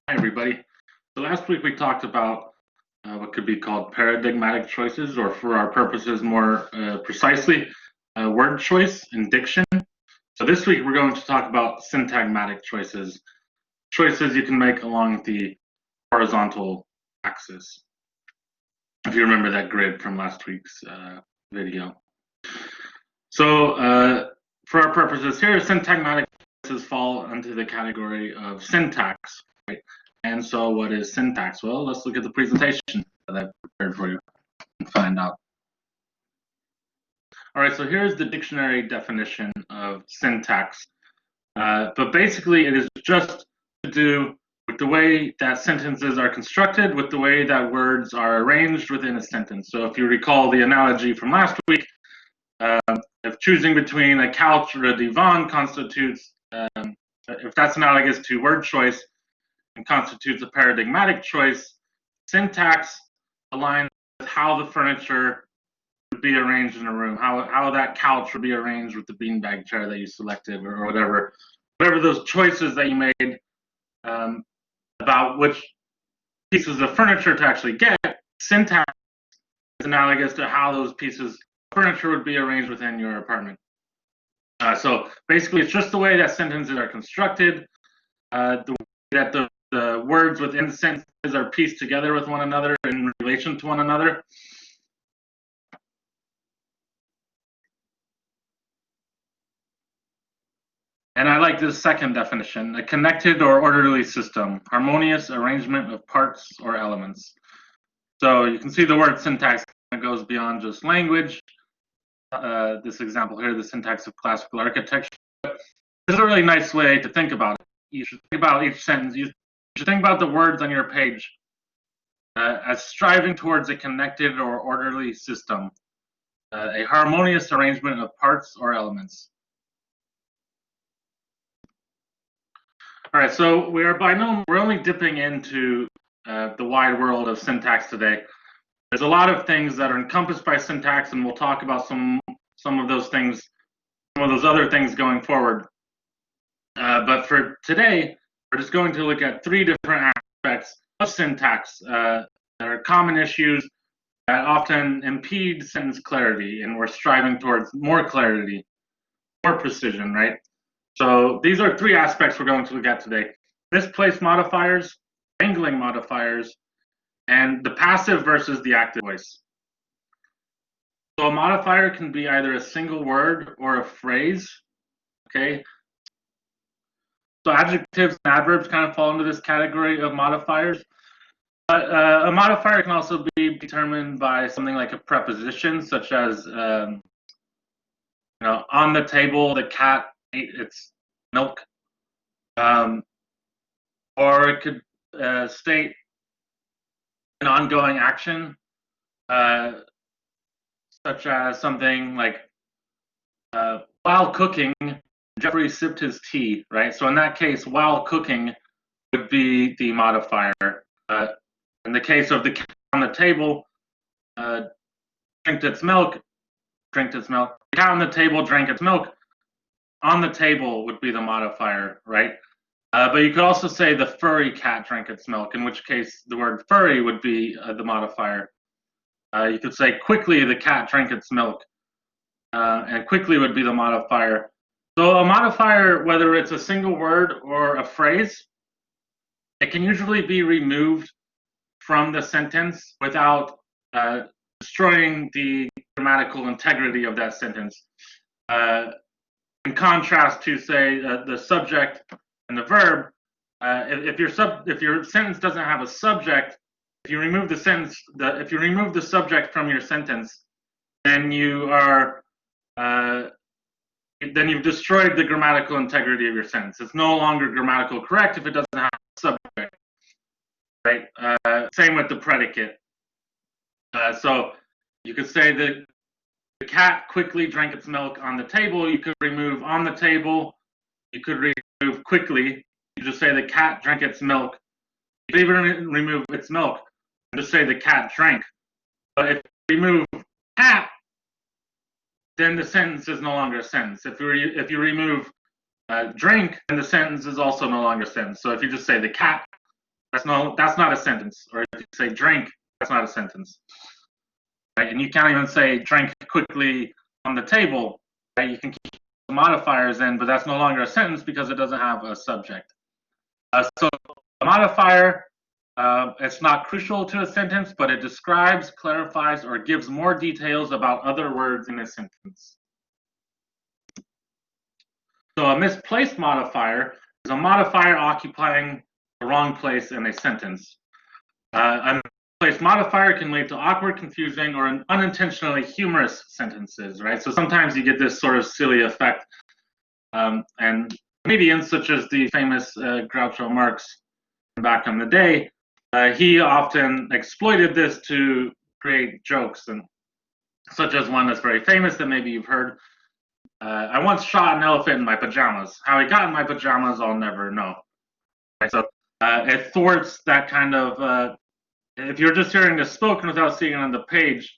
Hi, everybody. So last week we talked about what could be called paradigmatic choices, or for our purposes more precisely, word choice and diction. So this week we're going to talk about syntagmatic choices, choices you can make along the horizontal axis, if you remember that grid from last week's video. So for our purposes here, syntagmatic choices fall under the category of syntax, right? And so what is syntax? Well, let's look at the presentation that I've prepared for you and find out. All right, so here's the dictionary definition of syntax. But basically, it is just to do with the way that sentences are constructed, with the way that words are arranged within a sentence. So if you recall the analogy from last week, if choosing between a couch or a divan constitutes, if that's analogous to word choice and constitutes a paradigmatic choice, syntax aligns with how the furniture would be arranged in a room, how that couch would be arranged with the beanbag chair that you selected, or whatever those choices that you made about which pieces of furniture to actually get. Syntax is analogous to how those pieces of furniture would be arranged within your apartment. So basically, it's just the way that sentences are constructed, the way that the words within the sentences are pieced together with one another in relation to one another. And I like this second definition: a connected or orderly system, harmonious arrangement of parts or elements. So you can see the word syntax goes beyond just language. This example here, the syntax of classical architecture. This is a really nice way to think about it. You should think about each sentence. You should think about the words on your page as striving towards a connected or orderly system, a harmonious arrangement of parts or elements. All right, so we're only dipping into the wide world of syntax today. There's a lot of things that are encompassed by syntax, and we'll talk about some of those things, some of those other things going forward. But for today, we're just going to look at three different aspects of syntax that are common issues that often impede sentence clarity, and we're striving towards more clarity, more precision, right? So these are three aspects we're going to look at today: misplaced modifiers, wrangling modifiers, and the passive versus the active voice. So a modifier can be either a single word or a phrase, okay? So adjectives and adverbs kind of fall into this category of modifiers. But a modifier can also be determined by something like a preposition, such as, on the table, the cat ate its milk. Or it could state an ongoing action, such as something like, while cooking, Jeffrey sipped his tea, right? So in that case, while cooking would be the modifier. In the case of the cat on the table, drank its milk. The cat on the table drank its milk. On the table would be the modifier, right? But you could also say the furry cat drank its milk, in which case the word furry would be the modifier. You could say quickly the cat drank its milk, and quickly would be the modifier. So a modifier, whether it's a single word or a phrase, it can usually be removed from the sentence without destroying the grammatical integrity of that sentence. In contrast to, say, the subject and the verb, if your sentence doesn't have a subject, if you remove the subject from your sentence, then then you've destroyed the grammatical integrity of your sentence. It's no longer grammatical correct if it doesn't have a subject, right? Same with the predicate. So you could say that the cat quickly drank its milk on the table. You could remove on the table. You could remove quickly. You just say the cat drank its milk. You could even remove its milk and just say the cat drank. But if you remove cat, then the sentence is no longer a sentence. If you remove drink, then the sentence is also no longer a sentence. So if you just say the cat That's not a sentence. Or if you say drink, that's not a sentence. Right? And you can't even say drank quickly on the table. Right? You can keep the modifiers in, but that's no longer a sentence because it doesn't have a subject. So a modifier, it's not crucial to a sentence, but it describes, clarifies, or gives more details about other words in a sentence. So a misplaced modifier is a modifier occupying the wrong place in a sentence. A misplaced modifier can lead to awkward, confusing, or unintentionally humorous sentences, right? So sometimes you get this sort of silly effect. And comedians such as the famous Groucho Marx back in the day, he often exploited this to create jokes, and such as one that's very famous that maybe you've heard. I once shot an elephant in my pajamas. How he got in my pajamas, I'll never know. Right, so it thwarts that kind of, if you're just hearing this spoken without seeing it on the page,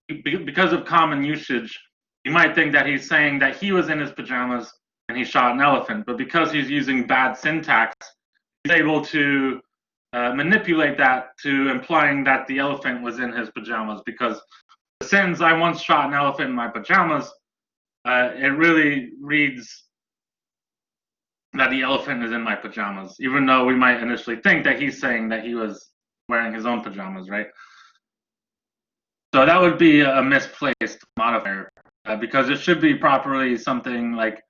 because of common usage, you might think that he's saying that he was in his pajamas and he shot an elephant. But because he's using bad syntax, he's able to manipulate that to implying that the elephant was in his pajamas, because the sentence, I once shot an elephant in my pajamas, it really reads that the elephant is in my pajamas, even though we might initially think that he's saying that he was wearing his own pajamas, right? So that would be a misplaced modifier, because it should be properly something like,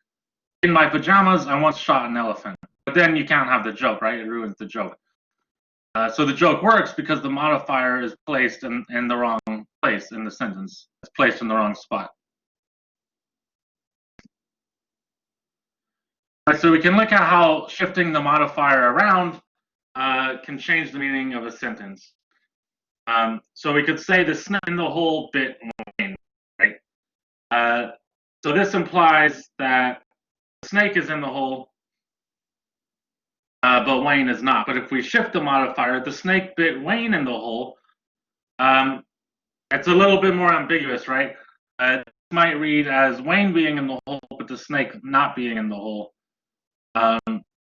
in my pajamas, I once shot an elephant. But then you can't have the joke, right? It ruins the joke. So the joke works because the modifier is placed in the wrong place in the sentence. It's placed in the wrong spot. Right, so we can look at how shifting the modifier around can change the meaning of a sentence. So we could say the snake in the hole bit Wayne, right? So this implies that the snake is in the hole, but Wayne is not. But if we shift the modifier, the snake bit Wayne in the hole, it's a little bit more ambiguous, right? It might read as Wayne being in the hole, but the snake not being in the hole.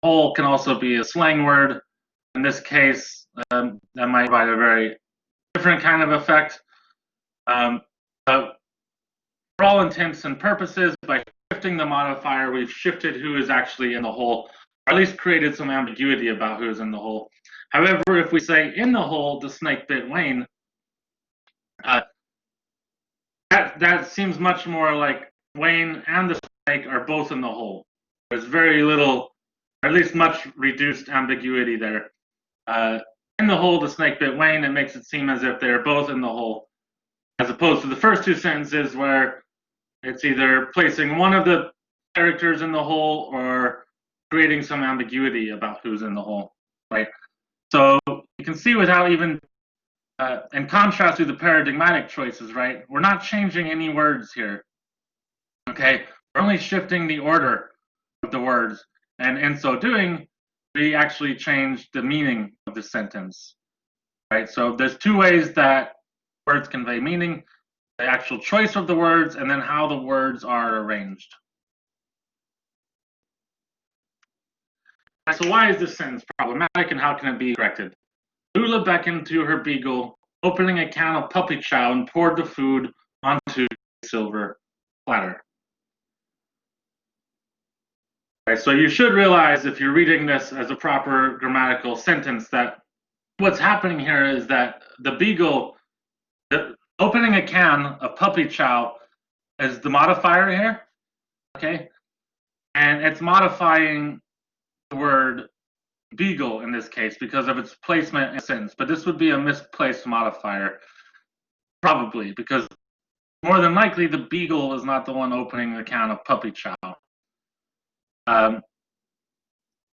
Hole can also be a slang word. In this case, that might provide a very different kind of effect. But for all intents and purposes, by shifting the modifier, we've shifted who is actually in the hole, or at least created some ambiguity about who's in the hole. However, if we say in the hole, the snake bit Wayne, that seems much more like Wayne and the snake are both in the hole. There's very little, or at least much reduced ambiguity there. In the hole, the snake bit Wayne, it makes it seem as if they're both in the hole, as opposed to the first two sentences where it's either placing one of the characters in the hole or creating some ambiguity about who's in the hole, right? So you can see without even, in contrast to the paradigmatic choices, right? We're not changing any words here, okay? We're only shifting the order of the words, and in so doing, we actually change the meaning of the sentence, right? So there's two ways that words convey meaning: the actual choice of the words, and then how the words are arranged. So why is this sentence problematic, and how can it be corrected? Lula beckoned to her beagle, opening a can of puppy chow, and poured the food onto a silver platter. Right, so you should realize, if you're reading this as a proper grammatical sentence, that what's happening here is that the beagle, opening a can of puppy chow, is the modifier here, okay? And it's modifying the word beagle in this case because of its placement in a sentence. But this would be a misplaced modifier, probably, because more than likely the beagle is not the one opening the can of puppy chow.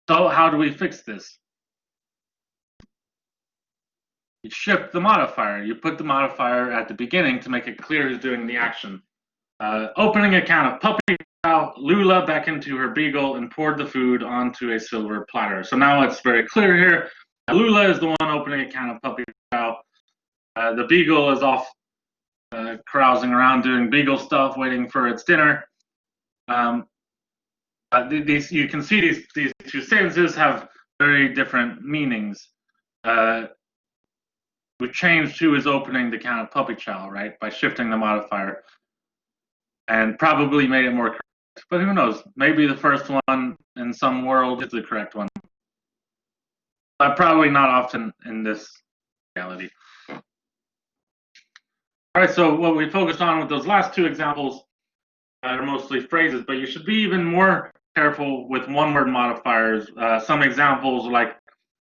So how do we fix this? You shift the modifier. You put the modifier at the beginning to make it clear who's doing the action. Opening a can of puppy chow, Lula beckoned to her beagle and poured the food onto a silver platter. So now it's very clear here. Lula is the one opening a can of puppy chow. The beagle is off carousing around doing beagle stuff, waiting for its dinner. You can see these two sentences have very different meanings. We changed who is opening the can of puppy chow, right, by shifting the modifier, and probably made it more correct. But who knows? Maybe the first one in some world is the correct one. But probably not often in this reality. All right, so what we focused on with those last two examples are mostly phrases, but you should be even more careful with one-word modifiers. Some examples like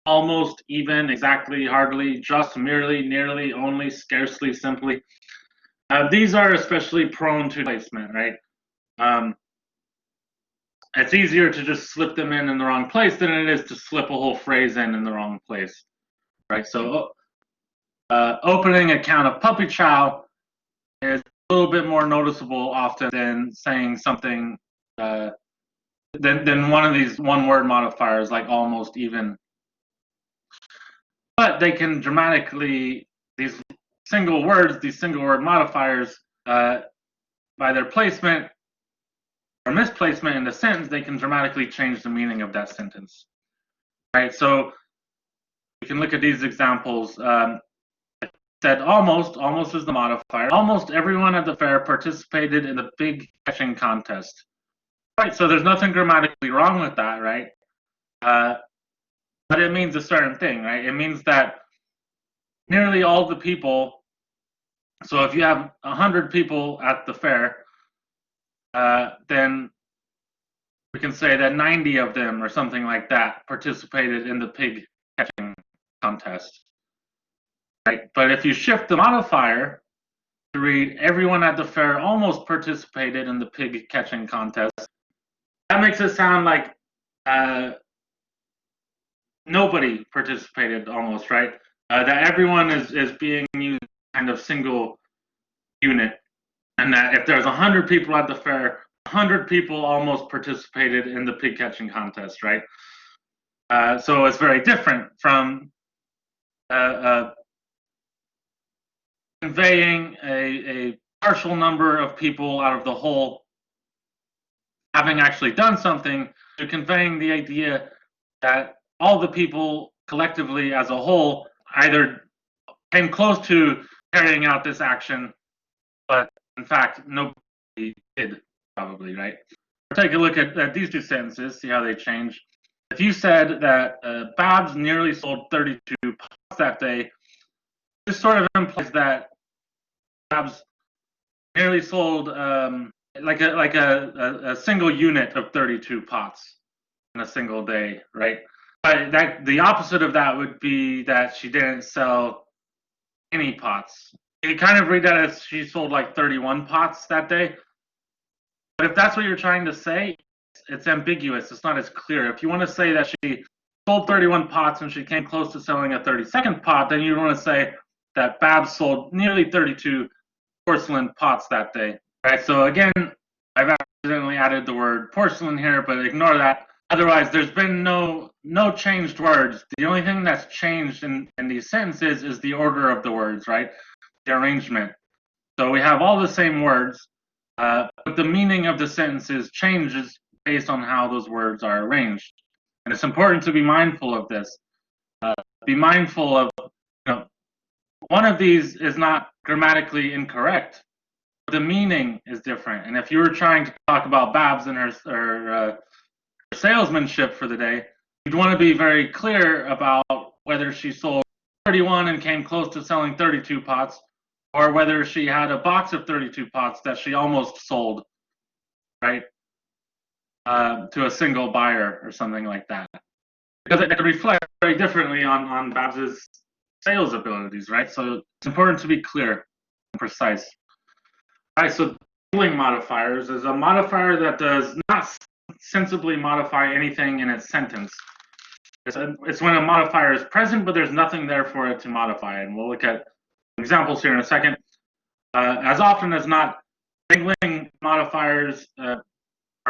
almost, even, exactly, hardly, just, merely, nearly, only, scarcely, simply. These are especially prone to placement, right? It's easier to just slip them in the wrong place than it is to slip a whole phrase in the wrong place, right? So opening a can of puppy chow is a little bit more noticeable often than saying something than one of these one-word modifiers like almost, even. But they can dramatically, these single word modifiers, by their placement or misplacement in the sentence, they can dramatically change the meaning of that sentence, right? So we can look at these examples. Said almost is the modifier. Almost everyone at the fair participated in the pig catching contest. Right, so there's nothing grammatically wrong with that, right? But it means a certain thing, right? It means that nearly all the people, so if you have 100 people at the fair, then we can say that 90 of them or something like that participated in the pig catching contest. Right? But if you shift the modifier to read everyone at the fair almost participated in the pig catching contest, that makes it sound like nobody participated almost, right? That everyone is being used kind of single unit, and that if there's 100 people at the fair, 100 people almost participated in the pig catching contest, right? So it's very different from conveying a partial number of people out of the whole having actually done something to conveying the idea that all the people collectively as a whole either came close to carrying out this action, but in fact nobody did, probably, right? Take a look at these two sentences, see how they change. If you said that Babs nearly sold 32 pots that day, this sort of implies that Babs nearly sold like a single unit of 32 pots in a single day, right? But that the opposite of that would be that she didn't sell any pots. You kind of read that as she sold like 31 pots that day. But if that's what you're trying to say, it's ambiguous. It's not as clear. If you want to say that she sold 31 pots and she came close to selling a 32nd pot, then you want to say that Babs sold nearly 32 porcelain pots that day, right? So again, I've accidentally added the word porcelain here, but ignore that. Otherwise, there's been no changed words. The only thing that's changed in these sentences is the order of the words, right? The arrangement. So we have all the same words, but the meaning of the sentences changes based on how those words are arranged. And it's important to be mindful of this. Be mindful of, one of these is not grammatically incorrect, but the meaning is different. And if you were trying to talk about Babs and her salesmanship for the day, you'd want to be very clear about whether she sold 31 and came close to selling 32 pots, or whether she had a box of 32 pots that she almost sold, right, to a single buyer or something like that. Because it could reflect very differently on Babs's sales abilities, right? So it's important to be clear and precise. All right, so doubling modifiers is a modifier that does not sensibly modify anything in its sentence. It's when a modifier is present, but there's nothing there for it to modify. And we'll look at examples here in a second. As often as not, wrangling modifiers are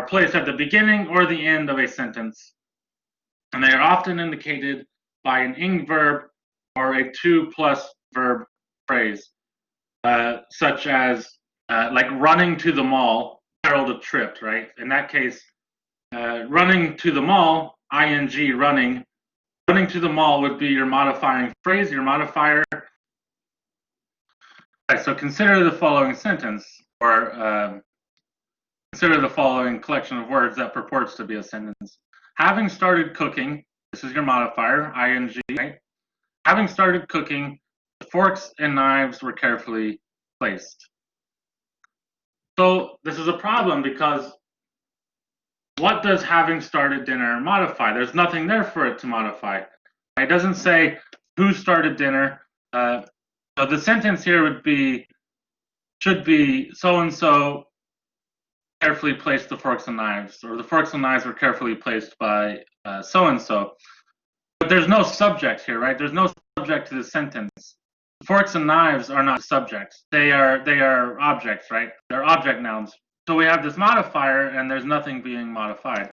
placed at the beginning or the end of a sentence. And they are often indicated by an ing verb or a to plus verb phrase, such as like running to the mall, Harold tripped, right? In that case, running to the mall, ing running, running to the mall would be your modifying phrase, your modifier. Right, so consider the following sentence, or consider the following collection of words that purports to be a sentence. Having started cooking, this is your modifier, ing, right? Having started cooking, the forks and knives were carefully placed. So this is a problem because what does having started dinner modify? There's nothing there for it to modify. It doesn't say who started dinner. So the sentence here should be so-and-so carefully placed the forks and knives, or the forks and knives were carefully placed by so-and-so. But there's no subject here, right? There's no subject to the sentence. Forks and knives are not subjects. They are objects, right? They're object nouns. So we have this modifier, and there's nothing being modified.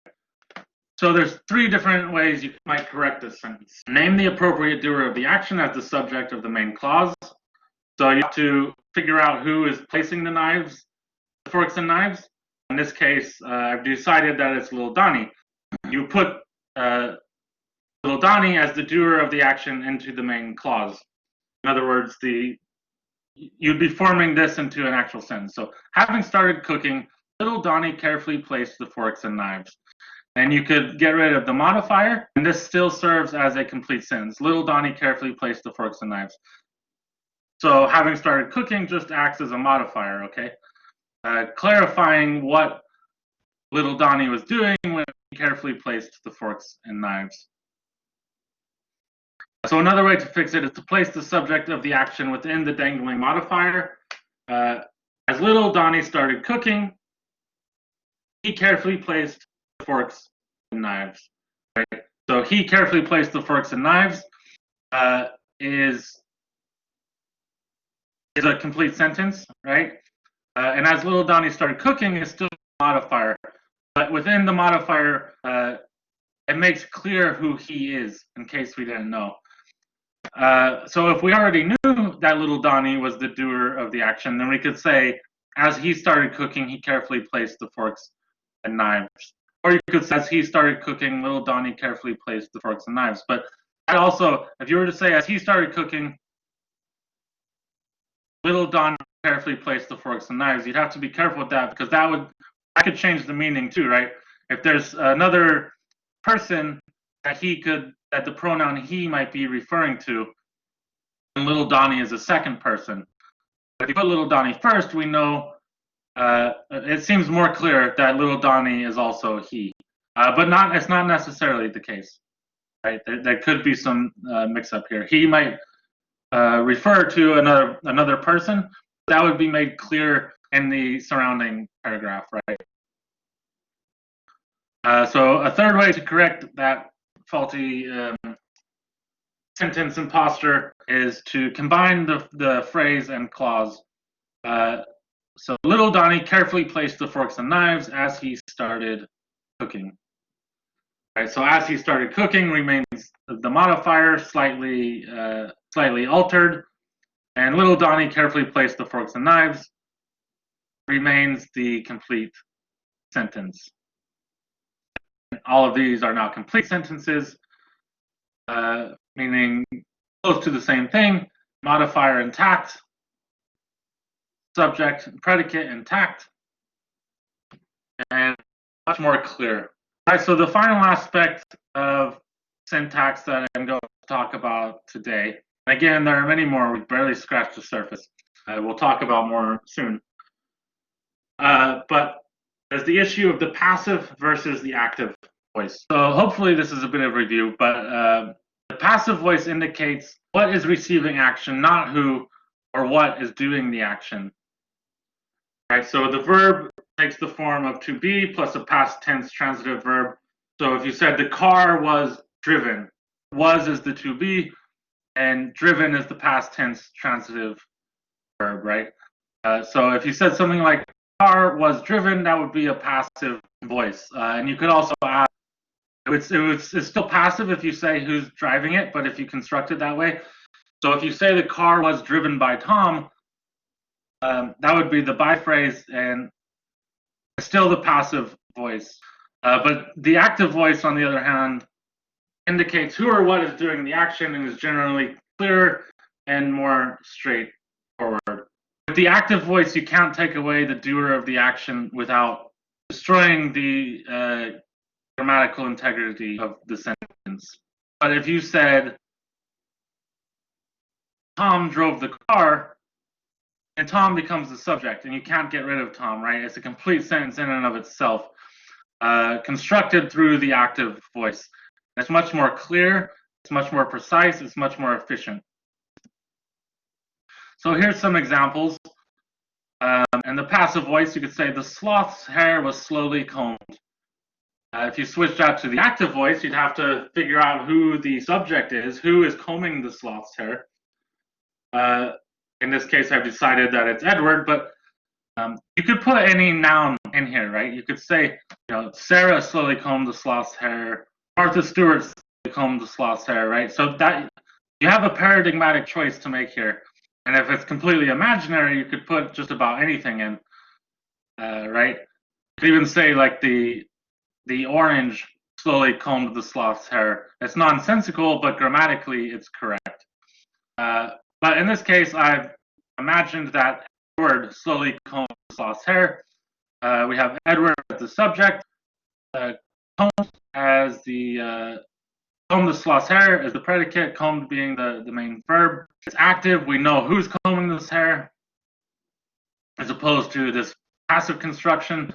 So there's three different ways you might correct this sentence. Name the appropriate doer of the action as the subject of the main clause. So you have to figure out who is placing the forks and knives. In this case, I've decided that it's little Donnie. You put little Donnie as the doer of the action into the main clause. In other words, you'd be forming this into an actual sentence. So, having started cooking, little Donnie carefully placed the forks and knives. And you could get rid of the modifier, and this still serves as a complete sentence. Little Donnie carefully placed the forks and knives. So, having started cooking just acts as a modifier, okay? Clarifying what little Donnie was doing when he carefully placed the forks and knives. So another way to fix it is to place the subject of the action within the dangling modifier. As little Donnie started cooking, he carefully placed the forks and knives. Right? So he carefully placed the forks and knives is a complete sentence, right? And as little Donnie started cooking is still a modifier. But within the modifier, it makes clear who he is, in case we didn't know. So if we already knew that little Donnie was the doer of the action, then we could say, as he started cooking, he carefully placed the forks and knives. Or you could say, as he started cooking, little Donnie carefully placed the forks and knives. But also, if you were to say, as he started cooking, little Donnie carefully placed the forks and knives, you'd have to be careful with that, because that could change the meaning too, right? If there's another person that the pronoun he might be referring to, and little Donnie is a second person. If you put little Donnie first, we know it seems more clear that little Donnie is also he, but it's not necessarily the case, right? There could be some mix-up here. He might refer to another person. That would be made clear in the surrounding paragraph, right? So a third way to correct that faulty sentence imposture is to combine the phrase and clause. So little Donnie carefully placed the forks and knives as he started cooking. Right, so as he started cooking remains the modifier slightly altered, and little Donnie carefully placed the forks and knives remains the complete sentence. All of these are now complete sentences, meaning close to the same thing, modifier intact, subject and predicate intact, and much more clear. All right, so the final aspect of syntax that I'm going to talk about today, again, there are many more, we've barely scratched the surface. We'll talk about more soon. But there's the issue of the passive versus the active voice. So hopefully this is a bit of a review, but the passive voice indicates what is receiving action, not who or what is doing the action. Right, so the verb takes the form of to be plus a past tense transitive verb. So if you said the car was driven, was is the to be, and driven is the past tense transitive verb, right? So if you said something like car was driven, that would be a passive voice. And you could also add, it's still passive if you say who's driving it, but if you construct it that way. So if you say the car was driven by Tom, that would be the by phrase and still the passive voice. But the active voice, on the other hand, indicates who or what is doing the action and is generally clearer and more straightforward. With the active voice, you can't take away the doer of the action without destroying the grammatical integrity of the sentence. But if you said, Tom drove the car, and Tom becomes the subject, and you can't get rid of Tom, right? It's a complete sentence in and of itself, constructed through the active voice. It's much more clear, it's much more precise, it's much more efficient. So here's some examples. In the passive voice, you could say, the sloth's hair was slowly combed. If you switched out to the active voice, you'd have to figure out who the subject is, who is combing the sloth's hair. In this case, I've decided that it's Edward, but you could put any noun in here, right? You could say, Sarah slowly combed the sloth's hair, Martha Stewart slowly combed the sloth's hair, right? So that you have a paradigmatic choice to make here. And if it's completely imaginary, you could put just about anything in, right? You could even say like the orange slowly combed the sloth's hair. It's nonsensical, but grammatically it's correct. But in this case, I've imagined that Edward slowly combed the sloth's hair. We have Edward as the subject, combed as the comb the sloth's hair is the predicate, combed being the main verb. It's active. We know who's combing this hair, as opposed to this passive construction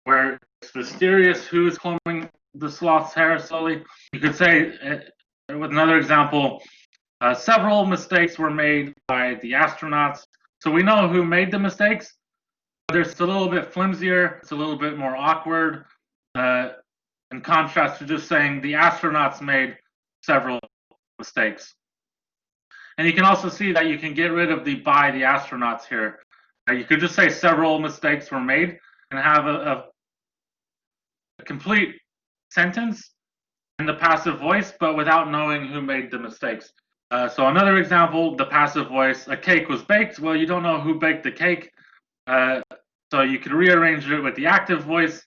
where it's mysterious who's combing the sloth's hair slowly. You could say, with another example, several mistakes were made by the astronauts. So we know who made the mistakes, but it's a little bit flimsier. It's a little bit more awkward. In contrast to just saying the astronauts made several mistakes. And you can also see that you can get rid of the by the astronauts here. You could just say several mistakes were made and have a complete sentence in the passive voice, but without knowing who made the mistakes. So another example, the passive voice, a cake was baked. Well, you don't know who baked the cake. So you could rearrange it with the active voice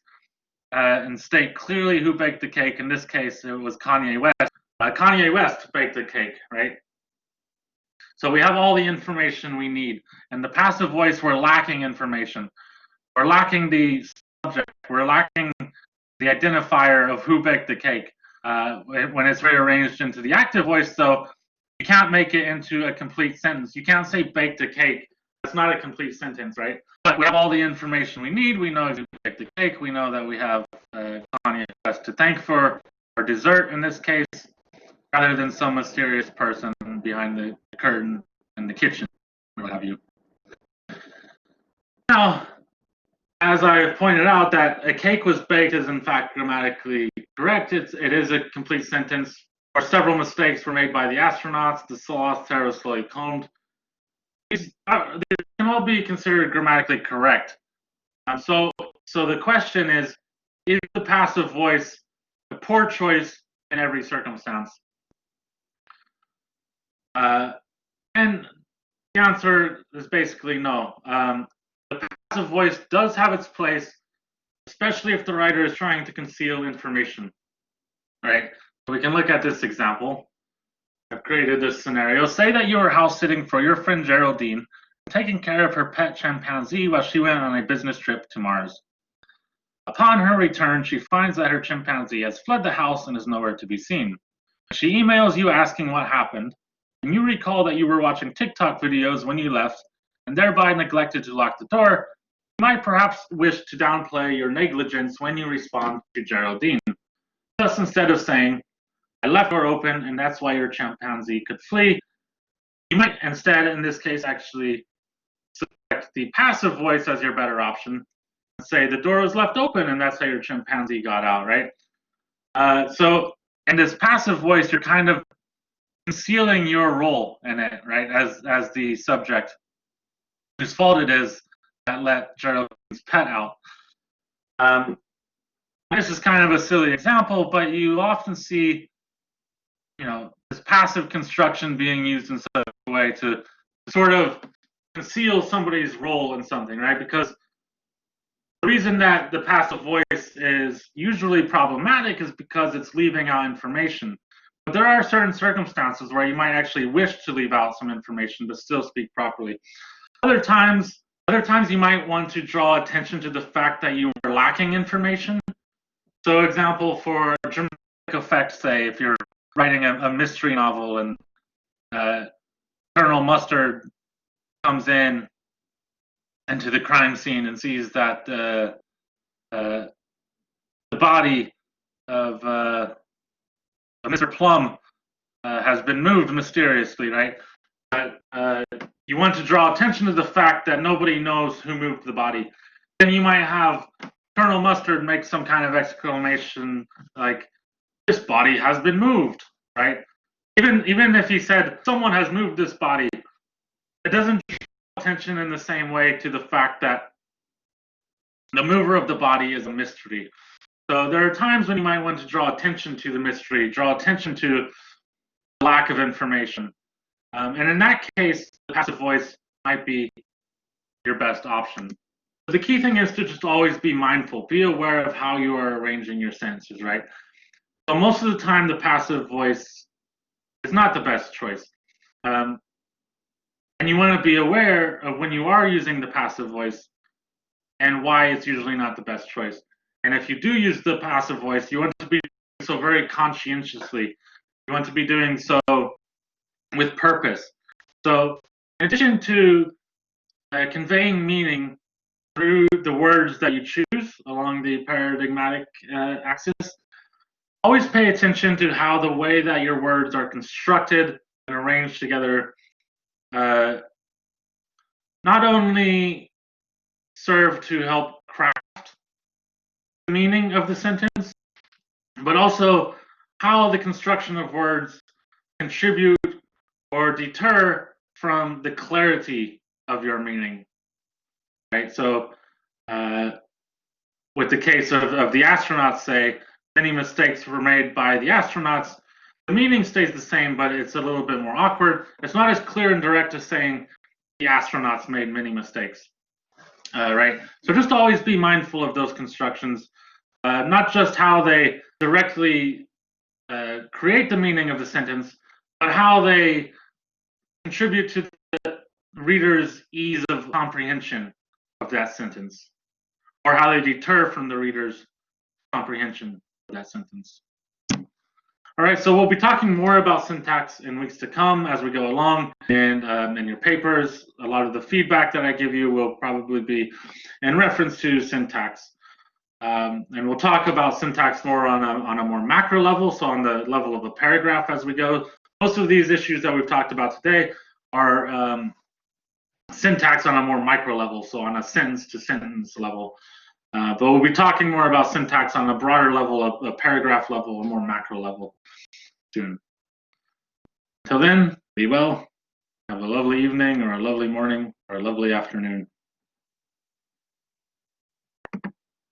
and state clearly who baked the cake. In this case, it was Kanye West. Kanye West baked the cake, right? So we have all the information we need. In the passive voice, we're lacking information. We're lacking the subject. We're lacking the identifier of who baked the cake. When it's rearranged into the active voice, though, you can't make it into a complete sentence. You can't say baked a cake. That's not a complete sentence, right? But we have all the information we need. We know who baked the cake. We know that we have Kanye West to thank for our dessert in this case, rather than some mysterious person behind the curtain in the kitchen, or what have you. Now, as I pointed out, that a cake was baked is in fact grammatically correct. It is a complete sentence. Or several mistakes were made by the astronauts. The sloth's hair was slowly combed. These can all be considered grammatically correct. So the question is the passive voice a poor choice in every circumstance? And the answer is basically no. The passive voice does have its place, especially if the writer is trying to conceal information, right? So we can look at this example. I've created this scenario. Say that you are house sitting for your friend Geraldine, taking care of her pet chimpanzee while she went on a business trip to Mars. Upon her return, she finds that her chimpanzee has fled the house and is nowhere to be seen. She emails you asking what happened, and you recall that you were watching TikTok videos when you left and thereby neglected to lock the door. You might perhaps wish to downplay your negligence when you respond to Geraldine. Thus, instead of saying, I left the door open and that's why your chimpanzee could flee, you might instead, in this case, actually select the passive voice as your better option and say the door was left open and that's how your chimpanzee got out, right? So in this passive voice, you're kind of concealing your role in it, right, as the subject whose fault it is that let Geraldine's pet out. This is kind of a silly example, but you often see, this passive construction being used in such a way to sort of conceal somebody's role in something, right? Because the reason that the passive voice is usually problematic is because it's leaving out information. But there are certain circumstances where you might actually wish to leave out some information but still speak properly. Other times you might want to draw attention to the fact that you are lacking information. So, example, for dramatic effect, say if you're writing a mystery novel and Colonel Mustard comes in into the crime scene and sees that the body of Mr. Plum has been moved mysteriously, right? You want to draw attention to the fact that nobody knows who moved the body. Then you might have Colonel Mustard make some kind of exclamation like, "This body has been moved," right? Even if he said, "Someone has moved this body," it doesn't draw attention in the same way to the fact that the mover of the body is a mystery. So there are times when you might want to draw attention to the mystery, draw attention to the lack of information. And in that case, the passive voice might be your best option. The key thing is to just always be mindful, be aware of how you are arranging your sentences, right? So most of the time, the passive voice is not the best choice. And you want to be aware of when you are using the passive voice and why it's usually not the best choice. And if you do use the passive voice, you want to be doing so very conscientiously. You want to be doing so with purpose. So in addition to conveying meaning through the words that you choose along the paradigmatic axis, always pay attention to how the way that your words are constructed and arranged together not only serve to help craft the meaning of the sentence, but also how the construction of words contribute or deter from the clarity of your meaning, right? So with the case of the astronauts, say, many mistakes were made by the astronauts. The meaning stays the same, but it's a little bit more awkward. It's not as clear and direct as saying the astronauts made many mistakes, right? So just always be mindful of those constructions, not just how they directly create the meaning of the sentence, but how they contribute to the reader's ease of comprehension of that sentence, or how they deter from the reader's comprehension of that sentence. All right, so we'll be talking more about syntax in weeks to come as we go along. And in your papers, a lot of the feedback that I give you will probably be in reference to syntax. And we'll talk about syntax more on a more macro level, so on the level of a paragraph as we go. Most of these issues that we've talked about today are syntax on a more micro level, so on a sentence to sentence level. But we'll be talking more about syntax on a broader level, a paragraph level, a more macro level soon. Until then, be well. Have a lovely evening or a lovely morning or a lovely afternoon.